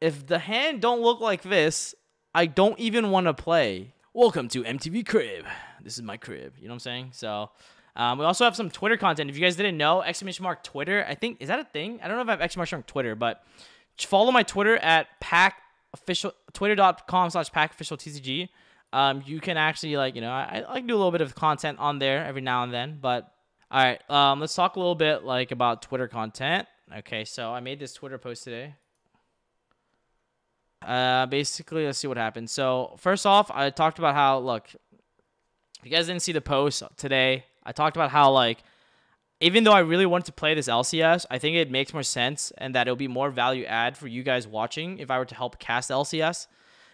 if the hand don't look like this, I don't even want to play. Welcome to MTV Crib. This is my crib. You know what I'm saying? So, we also have some Twitter content. If you guys didn't know, ! Twitter. I think, is that a thing? I don't know if I have ! Twitter, but follow my Twitter at packofficial, twitter.com/packofficialtcg. You can actually, like, I like to do a little bit of content on there every now and then. But all right, let's talk a little bit like about Twitter content. Okay, so I made this Twitter post today. Basically, let's see what happened. So first off, I talked about how, look, if you guys didn't see the post today, I talked about how, like, even though I really wanted to play this LCS, I think it makes more sense and that it'll be more value add for you guys watching if I were to help cast LCS.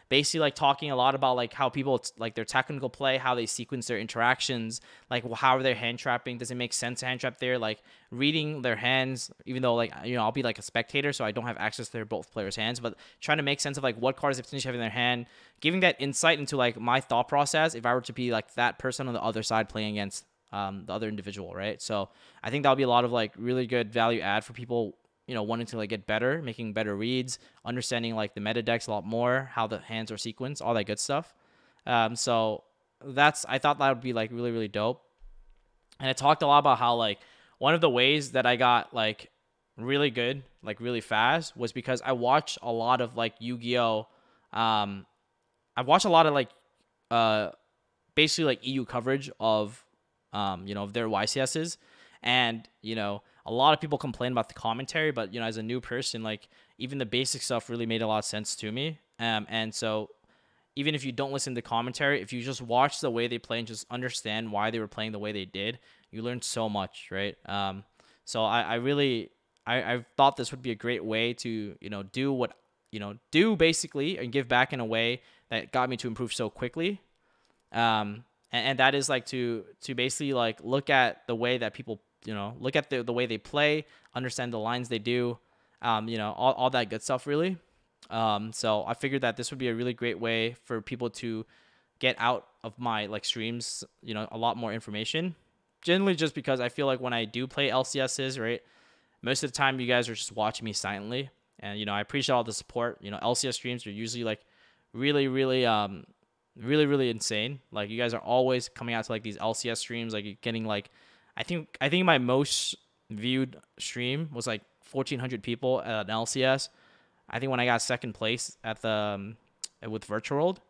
Basically, like, talking a lot about, like, how people, like, their technical play, how they sequence their interactions, like, how are they hand trapping? Does it make sense to hand trap there? Like, reading their hands, even though, like, I'll be like a spectator, so I don't have access to their both players' hands, but trying to make sense of, like, what cards they potentially have in their hand, giving that insight into, like, my thought process if I were to be, like, that person on the other side playing against the other individual, right? So I think that'll be a lot of, like, really good value add for people, wanting to, like, get better, making better reads, understanding, like, the meta decks a lot more, how the hands are sequenced, all that good stuff. So I thought that would be, like, really, really dope. And I talked a lot about how, like, one of the ways that I got, like, really good, like, really fast was because I watched a lot of, like, Yu-Gi-Oh. I watched a lot of, like, basically, like, EU coverage of, of their YCSs. And, a lot of people complain about the commentary, but, as a new person, like, even the basic stuff really made a lot of sense to me. And so even if you don't listen to commentary, if you just watch the way they play and just understand why they were playing the way they did, you learn so much, right? So I really thought this would be a great way to, do what, do basically and give back in a way that got me to improve so quickly. And that is, like, to basically, like, look at the way that people, look at the way they play, understand the lines they do, all that good stuff, really. So I figured that this would be a really great way for people to get out of my, like, streams, a lot more information. Generally, just because I feel like when I do play LCSs, right, most of the time you guys are just watching me silently. And, I appreciate all the support. LCS streams are usually, like, really, really, really, really insane. Like, you guys are always coming out to, like, these LCS streams, like, getting, like, I think my most viewed stream was, like, 1,400 people at an LCS. I think when I got second place at the with Virtual World.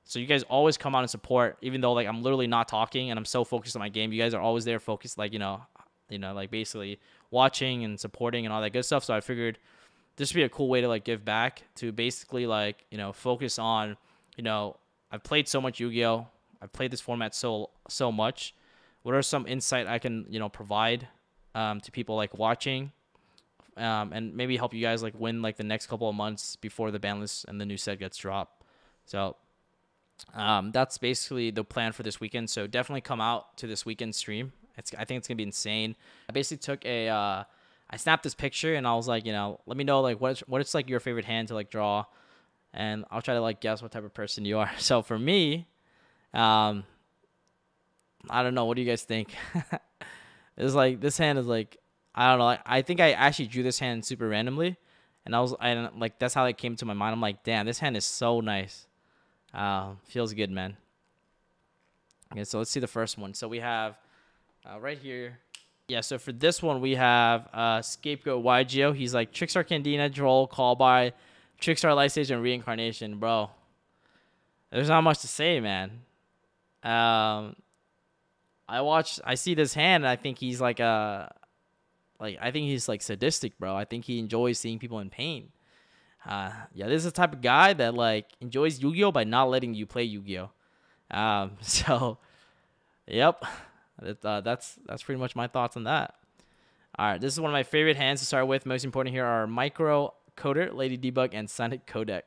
So you guys always come out and support, even though, like, I'm literally not talking and I'm so focused on my game. You guys are always there focused, like, like, basically watching and supporting and all that good stuff. So I figured this would be a cool way to, like, give back, to basically, like, focus on, I've played so much Yu-Gi-Oh. I've played this format so much. What are some insight I can, provide to people, like, watching, and maybe help you guys, like, win, like, the next couple of months before the ban list and the new set gets dropped. So that's basically the plan for this weekend. So definitely come out to this weekend stream. I think it's gonna be insane. I basically took I snapped this picture and I was like, let me know, like, what's like your favorite hand to, like, draw, and I'll try to, like, guess what type of person you are. So for me, I don't know. What do you guys think? It's like, this hand is, like, I don't know. I think I actually drew this hand super randomly, and like, that's how it came to my mind. I'm like, damn, this hand is so nice. Feels good, man. Okay, so let's see the first one. So we have right here. Yeah, so for this one, we have Scapegoat Yugioh. He's like Trickstar Candina, Droll, Call By, Trickstar Light Stage, and Reincarnation. Bro, there's not much to say, man. I see this hand, and I think he's like I think he's, like, sadistic, bro. I think he enjoys seeing people in pain. Yeah, this is the type of guy that, like, enjoys Yu-Gi-Oh by not letting you play Yu-Gi-Oh. So, yep, that's pretty much my thoughts on that. All right, this is one of my favorite hands to start with. Most important here are Micro Coder, Lady Debug, and Sonic Codec.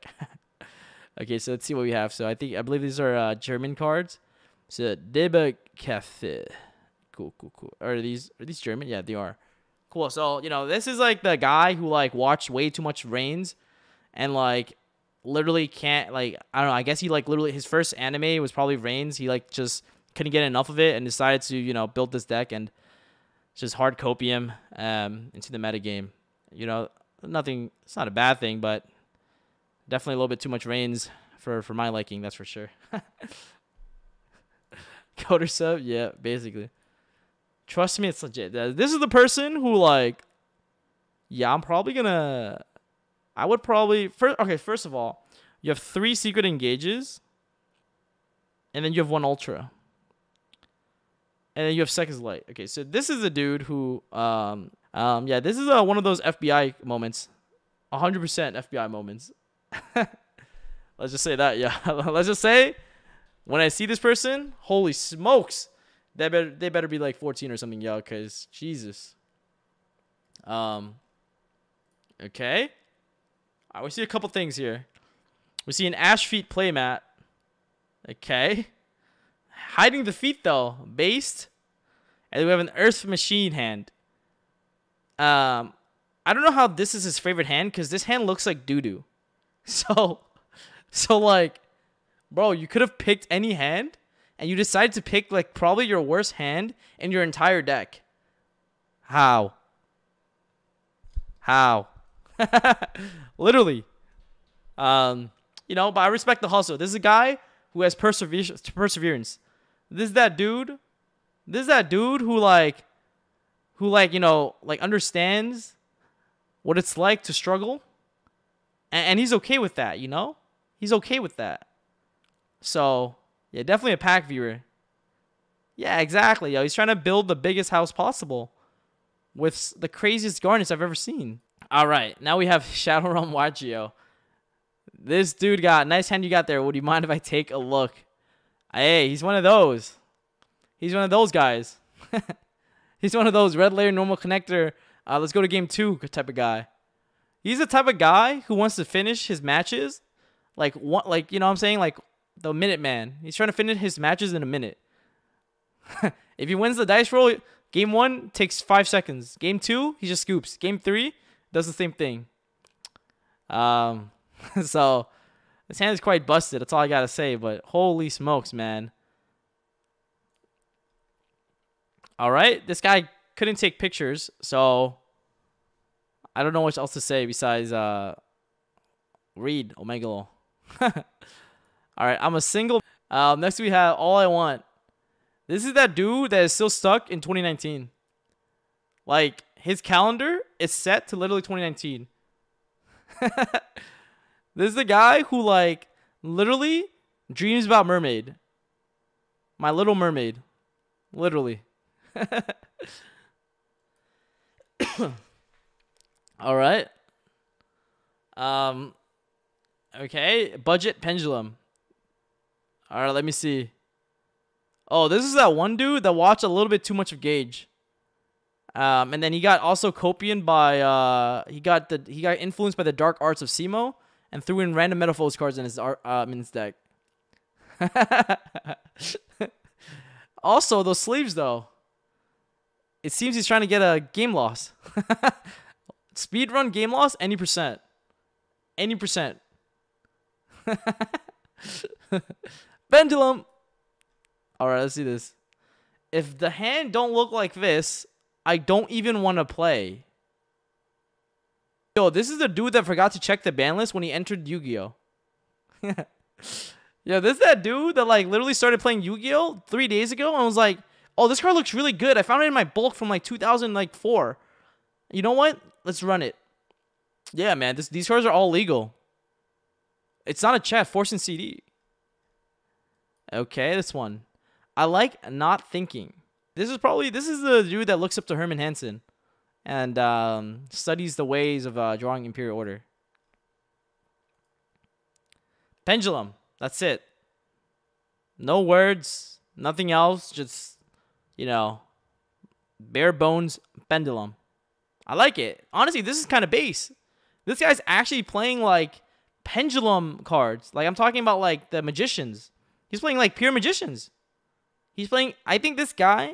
Okay, so let's see what we have. So I believe these are German cards. So Debug Cafe. Cool. Are these German? Yeah, they are. Cool. So, this is, like, the guy who, like, watched way too much Reigns and, like, literally can't, like, I don't know, I guess he, like, literally, his first anime was probably Reigns. He, like, just couldn't get enough of it and decided to, build this deck and just hard copium into the metagame. Nothing, it's not a bad thing, but Definitely a little bit too much reigns for my liking, that's for sure. Coder sub, yeah, basically. Trust me, it's legit. This is the person who, like, yeah, I'm probably gonna. I would probably first of all, you have 3 secret engages, and then you have 1 ultra, and then you have seconds light. Okay, so this is a dude who yeah, this is one of those FBI moments, 100% FBI moments. Let's just say that, yeah. Let's just say, when I see this person, holy smokes, they better be like 14 or something, yo, cause Jesus. Okay. All right, we see a couple things here. We see an Ash Feet playmat. Okay. Hiding the feet, though. Based. And then we have an Earth Machine hand. I don't know how this is his favorite hand, because this hand looks like doo-doo. So, like, bro, you could have picked any hand, and you decided to pick, like, probably your worst hand in your entire deck. How? Literally. You know, but I respect the hustle. This is a guy who has perseverance. This is that dude who like, you know, like, understands what it's like to struggle, and he's okay with that, you know? He's okay with that. So, yeah, definitely a pack viewer. Yeah, exactly, yo. He's trying to build the biggest house possible with the craziest garnets I've ever seen. All right, now we have Shadowrun Yugioh. This dude got nice hand you got there. Would you mind if I take a look? Hey, he's one of those. He's one of those guys. He's one of those red layer normal connector. Let's go to game 2 type of guy. He's the type of guy who wants to finish his matches like you know what I'm saying, like the minute man. He's trying to finish his matches in a minute. If he wins the dice roll, game 1 takes 5 seconds. Game 2, he just scoops. Game 3 does the same thing. So this hand is quite busted. That's all I gotta say. But holy smokes, man! All right, this guy couldn't take pictures, so I don't know what else to say besides read Omegalo. All right, I'm a single. Next we have All I Want. This is that dude that is still stuck in 2019. Like, his calendar is set to literally 2019. This is the guy who, like, literally dreams about Mermaid. My Little Mermaid. Literally. All right. Okay. Budget Pendulum. All right, let me see. Oh, this is that one dude that watched a little bit too much of Gage. And then he got also copied by he got influenced by the dark arts of Simo and threw in random Metaphors cards in his deck. Also, those sleeves though. It seems he's trying to get a game loss. Speedrun game loss, any percent. Any percent. Pendulum. Alright, let's see this. If the hand don't look like this, I don't even want to play. Yo, this is the dude that forgot to check the ban list when he entered Yu-Gi-Oh. Yo, this is that dude that like literally started playing Yu-Gi-Oh 3 days ago and was like, oh, this card looks really good. I found it in my bulk from like 2004. You know what? Let's run it. Yeah, man. These cards are all legal. It's not a chat. Forcing CD. Okay, this one. I like Not Thinking. This is the dude that looks up to Herman Hansen and studies the ways of drawing Imperial Order. Pendulum. That's it. No words. Nothing else. Just, you know, bare bones Pendulum. I like it. Honestly, this is kind of base. This guy's actually playing like Pendulum cards. Like, I'm talking about like the Magicians. He's playing like pure Magicians. He's playing, I think this guy,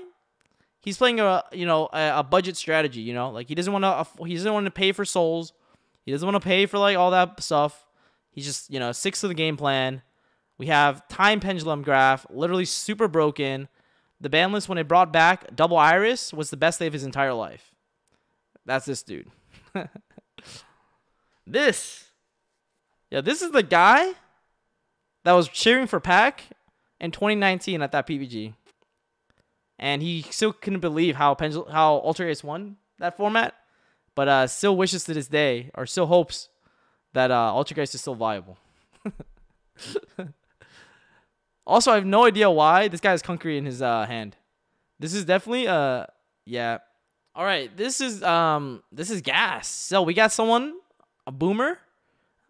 he's playing a budget strategy, you know? Like, he doesn't want to pay for souls. He doesn't want to pay for like all that stuff. He's just, sticks to the game plan. We have Time Pendulum Graph, literally super broken. The ban list, when it brought back Double Iris, was the best day of his entire life. That's this dude. This Yeah, this is the guy that was cheering for Pac in 2019 at that PVG. And he still couldn't believe how Altergeist won that format. But still wishes to this day, or still hopes that Altergeist is still viable. Also, I have no idea why this guy has Concrete in his hand. This is definitely yeah. All right, this is gas. So we got someone, a boomer,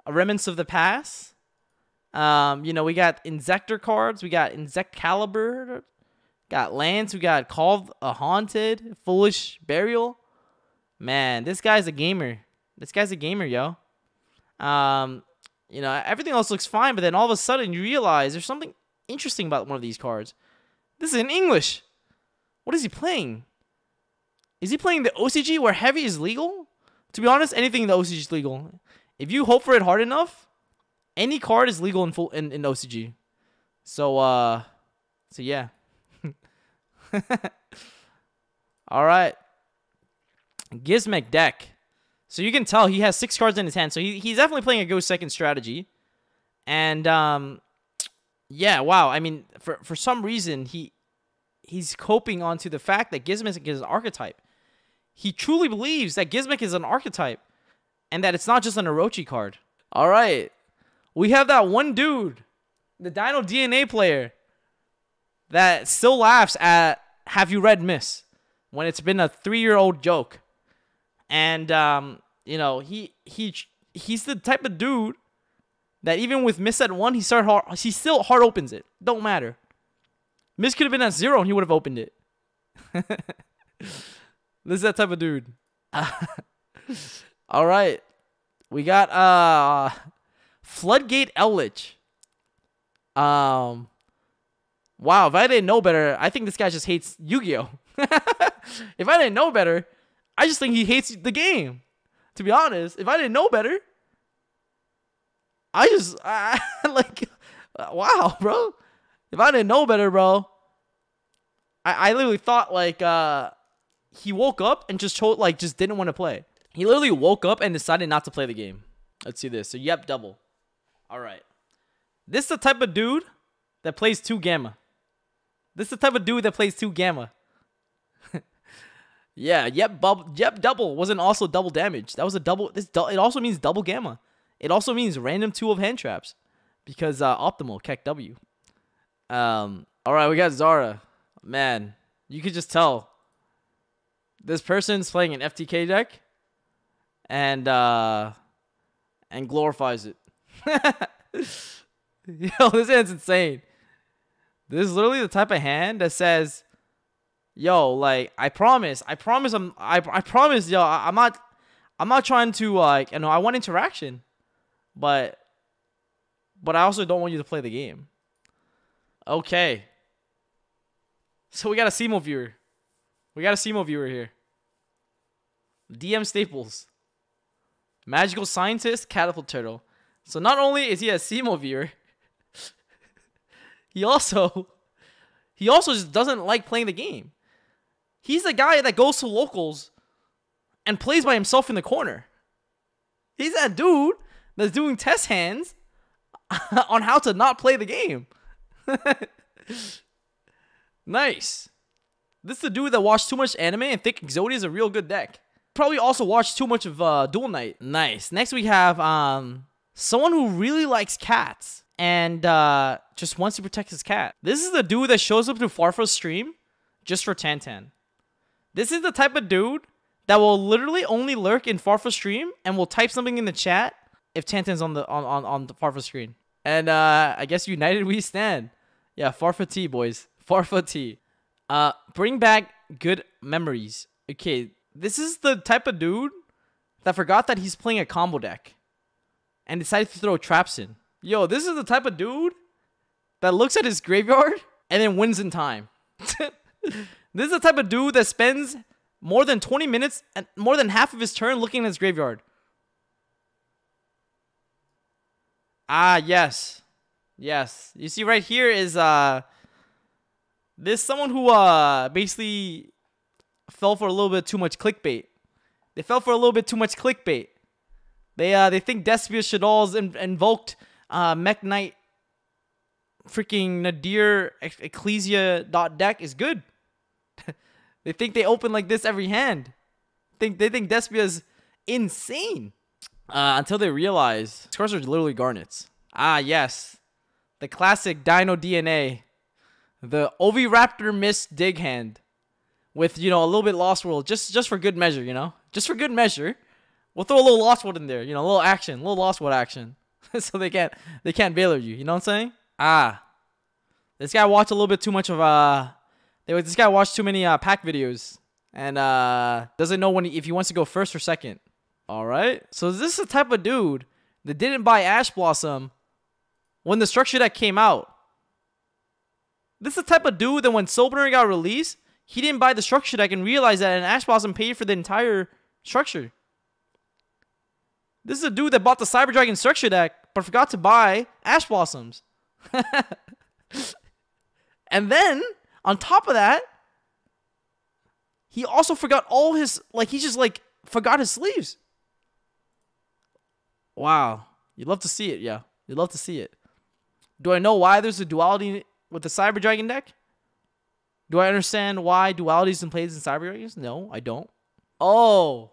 a remnants of the past. You know, we got Inzector cards, we got Inzectcalibur, got Lance, we got Called a Haunted, Foolish Burial. Man, this guy's a gamer. This guy's a gamer, yo. You know, everything else looks fine, but then all of a sudden you realize there's something interesting about one of these cards. This is in English. What is he playing? Is he playing the OCG where heavy is legal? To be honest, anything in the OCG is legal. If you hope for it hard enough, any card is legal in OCG. So yeah. All right. Gizmek deck. So you can tell he has 6 cards in his hand. So he's definitely playing a go second strategy. And yeah, wow. I mean, for some reason he's coping onto the fact that Gizmek is an archetype. He truly believes that Gizmek is an archetype and that it's not just an Orochi card. All right. We have that one dude, the Dino DNA player, that still laughs at Have You Read Miss when it's been a 3-year-old joke. And you know, he's the type of dude that even with Miss at 1, he still hard opens it. Don't matter. Miss could have been at 0 and he would have opened it. This is that type of dude. All right. We got Floodgate Eldritch. Wow, if I didn't know better, I think this guy just hates Yu-Gi-Oh. If I didn't know better, I just think he hates the game. To be honest, if I didn't know better, like, wow, bro. If I didn't know better, bro, I literally thought like he woke up and just didn't want to play. He literally woke up and decided not to play the game. Let's see this. So yep, double. All right. This is the type of dude that plays 2 gamma. This is the type of dude that plays 2 gamma. Yeah, yep, double wasn't also double damage. That was a double. It also means double gamma. It also means random 2 of hand traps because optimal Keck W. All right, we got Zara. Man, you could just tell this person's playing an FTK deck and glorifies it. Yo, this hand's insane. This is literally the type of hand that says, yo, like, I promise, yo, I'm not trying to, like, I want interaction, but I also don't want you to play the game. Okay. So we got a CMO viewer. Here. DM Staples. Magical Scientist, Catapult Turtle. So not only is he a CMO viewer, he also just doesn't like playing the game. He's the guy that goes to locals and plays by himself in the corner. He's that dude that's doing test hands on how to not play the game. Nice. This is the dude that watched too much anime and think Exodia is a real good deck. Probably also watched too much of Duel Knight. Nice. Next we have someone who really likes cats and just wants to protect his cat. This is the dude that shows up to Farfa's stream just for Tantan. This is the type of dude that will literally only lurk in Farfa's stream and will type something in the chat if Tantan's on the Farfa screen. And I guess United we stand. Yeah, Farfa T, boys. Farfa T. Bring back good memories. Okay, this is the type of dude that forgot that he's playing a combo deck and decided to throw traps in. Yo, this is the type of dude that looks at his graveyard and then wins in time. This is the type of dude that spends more than 20 minutes and more than half of his turn looking at his graveyard. Ah, yes. Yes. You see right here is there's someone who basically fell for a little bit too much clickbait. They fell for a little bit too much clickbait. They think Despia Shadol's invoked Mech Knight freaking Nadir Ecclesia deck is good. They think they open like this every hand. They think Despia's insane. Until they realize these cards are literally Garnets. Ah, yes. The classic Dino DNA. The Oviraptor Mist Dig hand. With, you know, a little bit Lost World. Just for good measure, you know? Just for good measure. We'll throw a little Lost World in there. You know, a little action. A little Lost World action. So they can't Baylor you. You know what I'm saying? Ah. This guy watched a little bit too much of, this guy watched too many pack videos. And doesn't know if he wants to go first or second. Alright. So is this the type of dude that didn't buy Ash Blossom when the structure deck came out? This is the type of dude that when Soulburner got released, he didn't buy the structure deck and realized that an Ash Blossom paid for the entire structure. This is a dude that bought the Cyber Dragon structure deck but forgot to buy Ash Blossoms. And then, on top of that, he also forgot all his, he just, forgot his sleeves. Wow. You'd love to see it, yeah. You'd love to see it. Do I know why there's a duality with the Cyber Dragon deck? Do I understand why duality is in plays in Cyber Dragons? No, I don't. Oh.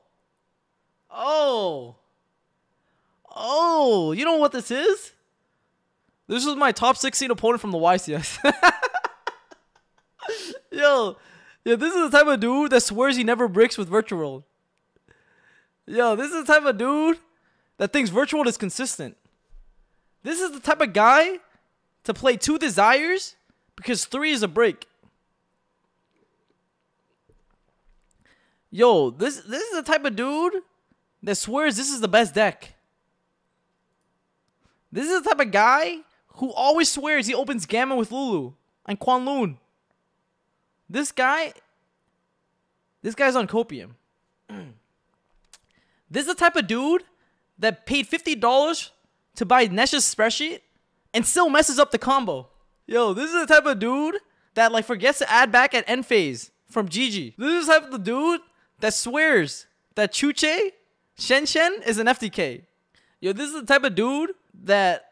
You know what this is? This was my top 16 opponent from the YCS. Yo, this is the type of dude that swears he never bricks with Virtual World. Yo, this is the type of dude that thinks Virtual World is consistent. This is the type of guy to play 2 Desires because 3 is a break. Yo, this is the type of dude that swears this is the best deck. This is the type of guy who always swears he opens Gamma with Lulu and Quan Loon. This guy's on copium. This is the type of dude that paid $50 to buy Nesh's spreadsheet and still messes up the combo. Yo, this is the type of dude that forgets to add back at end phase from GG. This is the type of dude that swears that Chuche Shen is an FTK. Yo, this is the type of dude that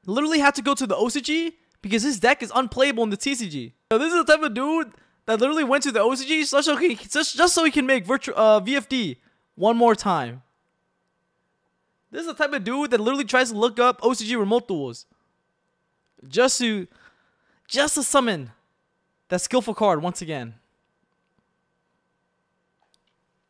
literally had to go to the OCG because his deck is unplayable in the TCG. Yo, this is the type of dude that literally went to the OCG just so he can make VFD one more time. This is the type of dude that literally tries to look up OCG remote duels just to summon that skillful card once again.